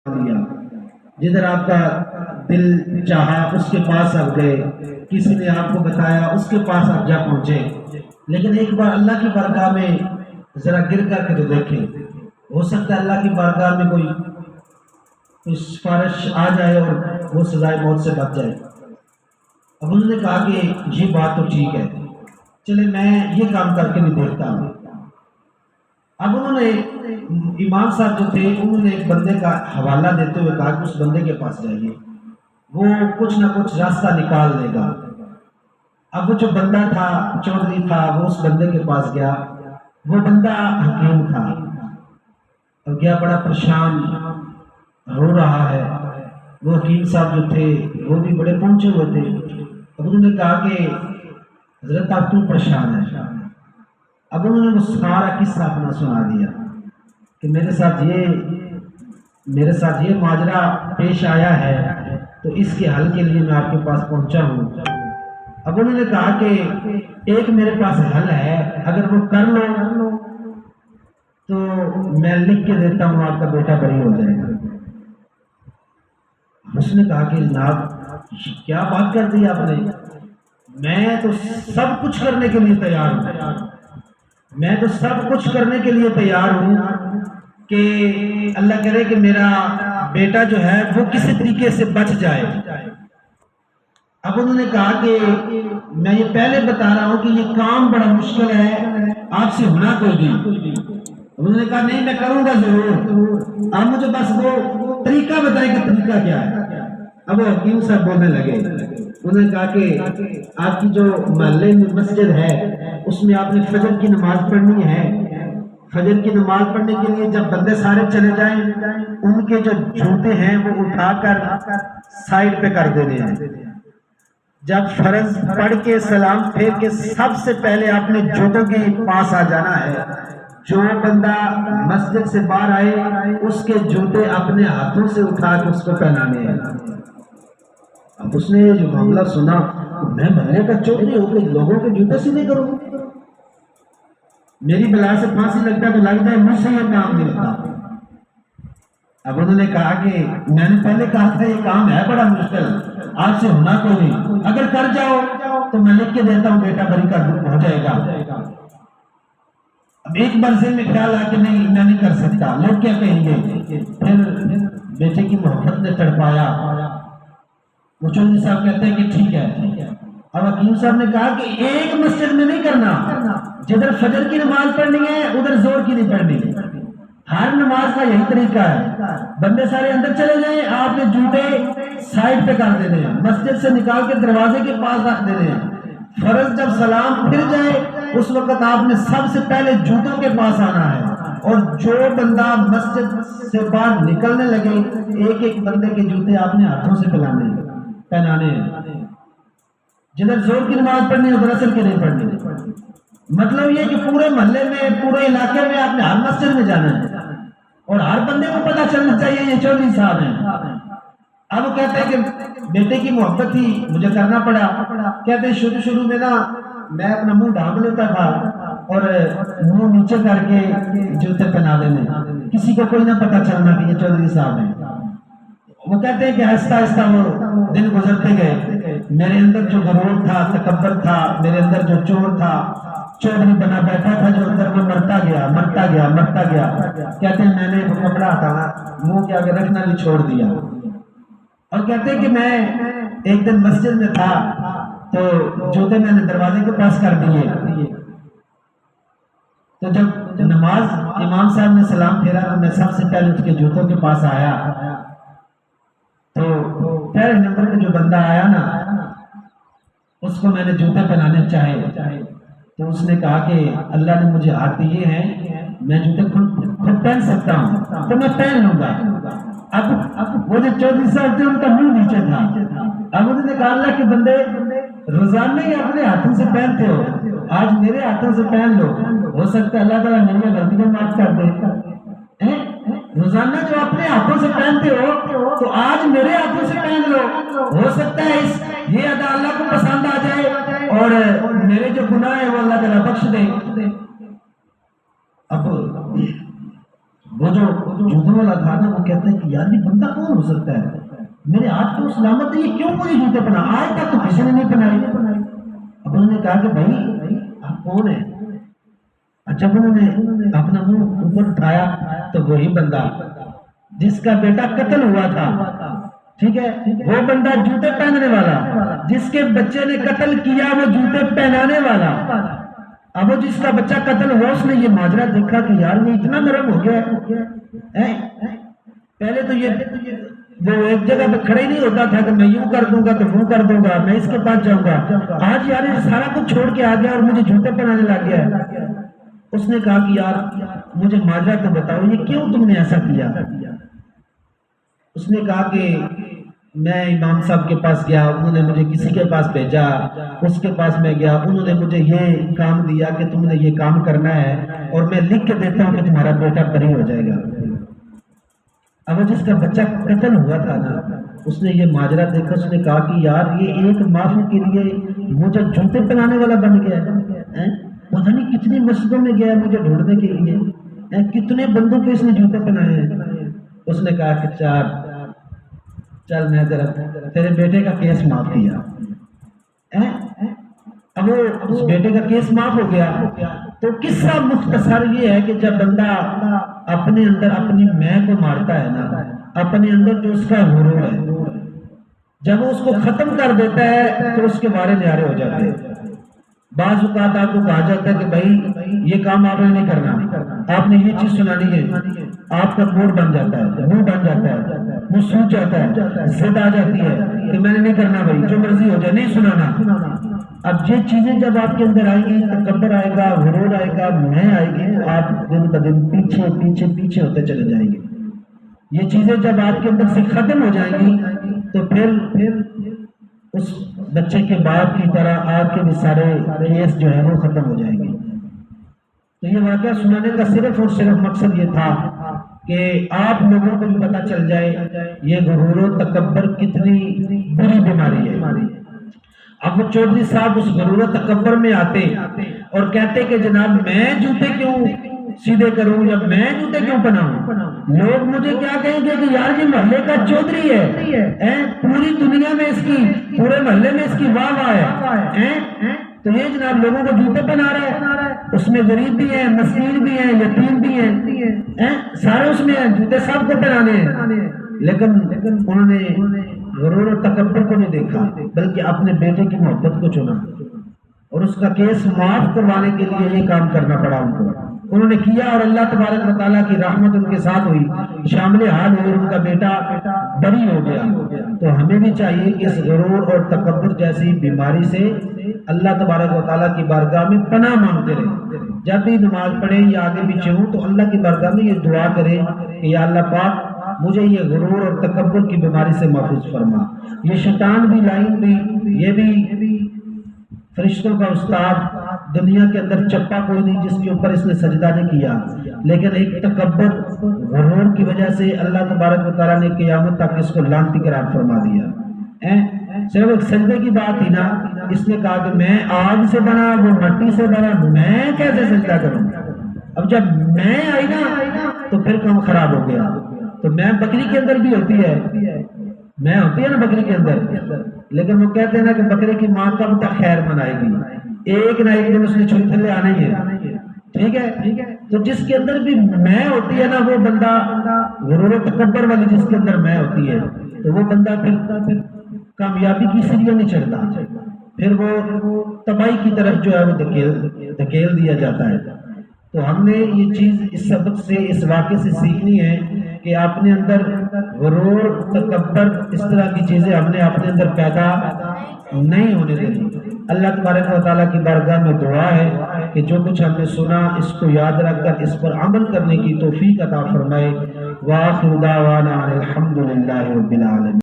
دیا، جدھر آپ کا دل چاہا اس کے پاس آپ گئے، کسی نے آپ کو بتایا اس کے پاس آپ جا پہنچے، لیکن ایک بار اللہ کی بارگاہ میں ذرا گر کر کے تو دیکھیں، ہو سکتا ہے اللہ کی بارگاہ میں کوئی سفارش آ جائے اور وہ سزائے موت سے بچ جائے۔ اب انہوں نے کہا کہ یہ بات تو ٹھیک ہے، چلے میں یہ کام کر کے بھی دیکھتا ہوں۔ اب انہوں نے امام صاحب جو تھے انہوں نے ایک بندے کا حوالہ دیتے ہوئے کہا کہ اس بندے کے پاس جائیے، وہ کچھ نہ کچھ راستہ نکال دے گا۔ اب وہ جو بندہ تھا چودھری تھا، وہ اس بندے کے پاس گیا، وہ بندہ حکیم تھا، اب گیا بڑا پریشان رو رہا ہے۔ وہ حکیم صاحب جو تھے وہ بھی بڑے پہنچے ہوئے تھے۔ اب انہوں نے کہا کہ حضرت آپ کیوں پریشان ہیں؟ اب انہوں نے وہ سارا قصہ اپنا سنا دیا کہ میرے ساتھ یہ ماجرا پیش آیا ہے، تو اس کے حل کے لیے میں آپ کے پاس پہنچا ہوں۔ اب انہوں نے کہا کہ ایک میرے پاس حل ہے، اگر وہ کر لو تو میں لکھ کے دیتا ہوں آپ کا بیٹا بری ہو جائے گا۔ اس نے کہا کہ جناب کیا بات کر دی آپ نے، میں تو سب کچھ کرنے کے لیے تیار ہوں، میں تو سب کچھ کرنے کے لیے تیار ہوں کہ اللہ کرے کہ میرا بیٹا جو ہے وہ کسی طریقے سے بچ جائے۔ اب انہوں نے کہا کہ میں یہ پہلے بتا رہا ہوں کہ یہ کام بڑا مشکل ہے، آپ سے ہونا کوئی نہیں۔ انہوں نے کہا نہیں میں کروں گا ضرور، آپ مجھے بس وہ طریقہ بتائیں کہ طریقہ کیا ہے۔ اب وہ حکیم صاحب بولنے لگے، انہوں نے کہا کہ آپ کی جو محلے میں مسجد ہے اس میں آپ نے فجر کی نماز پڑھنی ہے۔ فجر کی نماز پڑھنے کے لیے جب بندے سارے چلے جائیں، ان کے جو جوتے ہیں وہ اٹھا کر سائڈ پہ کر دینے ہیں۔ جب فرض پڑھ کے سلام پھیر کے سب سے پہلے آپ نے جوتوں کے پاس آ جانا ہے۔ جو بندہ مسجد سے باہر آئے اس کے جوتے اپنے ہاتھوں سے اٹھا کے اس کو پہنانے ہیں۔ اب اس نے جو معاملہ سنا، میں محلے کا چودھری ہو کے لوگوں کے جوتے سیدھے کروں، میری بلا سے پھانسی لگتا تو لگ جائے، مجھ سے یہ کام نہیں ہوتا۔ اب انہوں نے کہا کہ میں نے پہلے کہا تھا یہ کام ہے بڑا مشکل، آپ سے ہونا کوئی نہیں، اگر کر جاؤ تو میں لکھ کے دیتا ہوں بیٹا بری کر ہو جائے گا۔ اب ایک بار ذہن میں خیال آ کہ نہیں میں نہیں کر سکتا، لوگ کیا کہیں گے۔ پھر بیٹے کی محبت نے تڑپایا، وہ چودھری صاحب کہتے ہیں کہ ٹھیک ہے۔ اب حکیم صاحب نے کہا کہ ایک مسجد میں نہیں کرنا، جدھر فجر کی نماز پڑھنی ہے ادھر زور کی نہیں پڑھنی، ہر نماز کا یہی طریقہ ہے، بندے سارے اندر چلے جائیں، آپ نے جوتے سائڈ پہ کر دینے ہیں، مسجد سے نکال کے دروازے کے پاس رکھ دینے ہیں۔ فرض جب سلام پھر جائے اس وقت آپ نے سب سے پہلے جوتوں کے پاس آنا ہے، اور جو بندہ مسجد سے باہر نکلنے لگے ایک ایک بندے کے جوتے آپ نے ہاتھوں سے پہنانے ہیں۔ جدھر زور کی نماز پڑھنی ہے ادھر اثر کی نہیں پڑھنی۔ مطلب یہ کہ پورے محلے میں پورے علاقے میں آپ نے ہر مسجد میں جانا ہے اور ہر بندے کو پتہ چلنا چاہیے یہ چودھری صاحب ہیں۔ اب وہ کہتے ہیں کہ بیٹے کی محبت ہی مجھے کرنا پڑا۔ کہتے ہیں شروع میں نا میں اپنا منہ ڈھانپ لیتا تھا اور منہ نیچے کر کے جوتے پہنا دینے، کسی کو کوئی نہ پتہ چلنا کہ یہ چودھری صاحب ہیں۔ وہ کہتے ہیں کہ آہستہ آہستہ وہ دن گزرتے گئے، میرے اندر جو غرور تھا، تکبر تھا، میرے اندر جو چور تھا، چودھری بنا بیٹھا تھا جو اندر میں مرتا گیا۔ کہتے ہیں میں نے وہ کپڑا ہٹانا منہ کے آگے رکھنا بھی چھوڑ دیا، اور کہتے ہیں کہ میں ایک دن مسجد میں تھا تو جوتے میں نے دروازے کے پاس کر دیے، تو جب نماز امام صاحب نے سلام پھیرا تو میں سب سے پہلے اس کے جوتوں کے پاس آیا، تو پہلے نمبر میں جو بندہ آیا نا اس کو میں نے جوتے پہنانے چاہے، تو اس نے کہا کہ اللہ نے مجھے ہاتھ دیے ہیں، میں جوتے خود پہن سکتا ہوں تو میں پہن لوں گا۔ اب وہ جو چودھری صاحب تھے ان کا منہ نیچے تھا۔ اب انہوں نے کہا اللہ کے بندے روزانہ ہی اپنے ہاتھوں سے پہنتے ہو، آج میرے ہاتھوں سے پہن لو، ہو سکتا ہے اللہ تعالیٰ میری غلطیاں معاف کر دے۔ روزانہ جو اپنے ہاتھوں سے پہنتے ہو تو آج میرے ہاتھوں سے پہن لو، ہو سکتا ہے یہ ادا اللہ کو پسند آ جائے اور میرے جو گناہ ہے وہ اللہ تعالیٰ بخش دے۔ اب وہ جو جوتوں والا تھا نا، وہ کہتا ہے کہ یار یہ بندہ کون ہو سکتا ہے، میرے ہاتھ تو سلامت ہے، یہ کیوں مجھے جوتے پہنا، آج تک تو کسی نے نہیں پہنائے۔ اب انہوں نے کہا کہ بھائی آپ کون ہیں؟ جب انہوں نے اپنا منہ اوپر اٹھایا تو وہی بندہ جس کا بیٹا قتل ہوا تھا، ٹھیک ہے، وہ بندہ جوتے پہننے والا، جس کے بچے نے قتل کیا وہ جوتے پہنانے والا۔ اب وہ جس کا بچہ قتل ہوا اس نے یہ ماجرا دیکھا کہ یار یہ اتنا نرم ہو گیا ہے، پہلے تو یہ وہ ایک جگہ پہ کھڑے نہیں ہوتا تھا کہ میں یوں کر دوں گا تو وہ کر دوں گا، میں اس کے پاس جاؤں گا، آج یار یہ سارا کچھ چھوڑ کے آ گیا اور مجھے جوتے پہنانے لگ گیا ہے۔ اس نے کہا کہ یار مجھے ماجرا تو بتاؤ، یہ کیوں تم نے ایسا کیا؟ اس نے کہا کہ میں امام صاحب کے پاس گیا، انہوں نے مجھے کسی کے پاس بھیجا، اس کے پاس میں گیا، انہوں نے مجھے یہ کام دیا کہ تم نے یہ کام کرنا ہے اور میں لکھ کے دیتا ہوں کہ تمہارا بیٹا بری ہو جائے گا۔ اب جس کا بچہ قتل ہوا تھا نا، اس نے یہ ماجرا دیکھا، اس نے کہا کہ یار یہ ایک معافی کے لیے مجھے جوتے پہنانے والا بن گیا ہے، پتہ نہیں کتنی مسجدوں میں گیا مجھے ڈھونڈنے کے لیے، کتنے بندوں کو اس نے جوتے پہنائے ہیں۔ اس نے کہا کہ چل میں تیرے بیٹے کا کیس معاف کیا۔ اب وہ اس بیٹے کا کیس معاف ہو گیا۔ تو قصہ مختصر یہ ہے کہ جب بندہ اپنے اندر اپنی میں کو مارتا ہے نا، اپنے اندر جو اس کا غرور ہے، جب وہ اس کو ختم کر دیتا ہے تو اس کے بارے نیارے ہو جاتے ہیں۔ بعض اوقات آپ کو کہا جاتا ہے کہ بھائی یہ کام آپ نے نہیں کرنا، آپ نے یہ چیز سنانی ہے، آپ کا موڈ بن جاتا ہے، منہ بن جاتا ہے، منہ سوچ جاتا ہے، ضد آ جاتی ہے کہ میں نے نہیں کرنا، بھائی جو مرضی ہو جائے، نہیں سنانا۔ اب یہ چیزیں جب آپ کے اندر آئیں گی، تکبر آئے گا، غرور آئے گا، میں آئے گی، تو آپ دن بدن پیچھے پیچھے پیچھے ہوتے چلے جائیں گے۔ یہ چیزیں جب آپ کے اندر سے ختم ہو جائیں گی تو پھر اس بچے کے باپ کی طرح آپ کے بھی سارے کیس جو ہے وہ ختم ہو جائیں گے۔ تو یہ واقعہ سنانے کا صرف اور صرف مقصد یہ تھا کہ آپ لوگوں کو بھی پتہ چل جائے یہ غرور و تکبر کتنی بری بیماری ہے۔ اب وہ چودھری صاحب اس غرور و تکبر میں آتے اور کہتے کہ جناب میں جوتے کیوں سیدھے کروں یا میں جوتے کیوں پہناؤں، لوگ مجھے کیا کہیں گے کہ یار یہ محلے کا چودھری ہے، پوری دنیا میں اس کی، پورے محلے میں اس کی واہ واہ ہے، تو یہ جناب لوگوں کو جوتے پہنا رہا ہے، اس میں غریب بھی ہیں، مسکین بھی ہیں، یتیم بھی ہیں، سارے اس میں ہیں، جوتے سب کو پہنانے ہیں۔ لیکن انہوں نے غرور و تکبر کو نہیں دیکھا، بلکہ اپنے بیٹے کی محبت کو چنا اور اس کا کیس معاف کروانے کے لیے یہ کام کرنا پڑا ان کو۔ انہوں نے کیا اور اللہ تبارک و تعالیٰ کی رحمت ان کے ساتھ ہوئی، شامل حال ہوئی، ان کا بیٹا بری ہو گیا۔ تو ہمیں بھی چاہیے کہ اس غرور اور تکبر جیسی بیماری سے اللہ تبارک و تعالیٰ کی بارگاہ میں پناہ مانگتے رہیں۔ جب بھی نماز پڑھیں یا آگے پیچھے ہوں تو اللہ کی بارگاہ میں یہ دعا کریں کہ یا اللہ پاک مجھے یہ غرور اور تکبر کی بیماری سے محفوظ فرما۔ یہ شیطان بھی، لائن بھی، یہ بھی فرشتوں کا استاد، دنیا کے اندر چپا کوئی نہیں جس کے اوپر اس نے سجدہ نہیں کیا، لیکن ایک تکبر غرور کی وجہ سے اللہ تبارک و تعالیٰ نے قیامت تک اس کو لعنتی قرار فرما دیا۔ صرف ایک سجدے کی بات تھی نا، اس نے کہا کہ میں آگ سے بنا، وہ مٹی سے بنا، میں کیسے سجدہ کروں؟ اب جب میں آئی نا تو پھر کام خراب ہو گیا۔ تو میں بکری کے اندر بھی ہوتی ہے، میں ہوتی ہے نا بکری کے اندر، لیکن وہ کہتے ہیں نا کہ بکری کی ماں کب تک خیر منائے گی، ایک نہ ایک دن اس نے چھری تھلے آنا ہی ہے، ٹھیک ہے۔ تو جس کے اندر بھی میں ہوتی ہے نا، وہ بندہ غرور و تکبر والی جس کے اندر میں ہوتی ہے، تو وہ بندہ پھر کامیابی کی سیڑھیاں نہیں چڑھتا، پھر وہ تباہی کی طرف جو ہے وہ دھکیل دیا جاتا ہے۔ تو ہم نے یہ چیز اس سبق سے، اس واقعے سے سیکھنی ہے کہ اپنے اندر غرور، تکبر، اس طرح کی چیزیں ہم نے اپنے اندر پیدا نہیں ہونے دینی۔ اللہ تبارک و تعالیٰ کی بارگاہ میں دعا ہے کہ جو کچھ ہم نے سنا اس کو یاد رکھ کر اس پر عمل کرنے کی توفیق عطا فرمائے۔ وآخر دعوانا الحمدللہ رب العالمین۔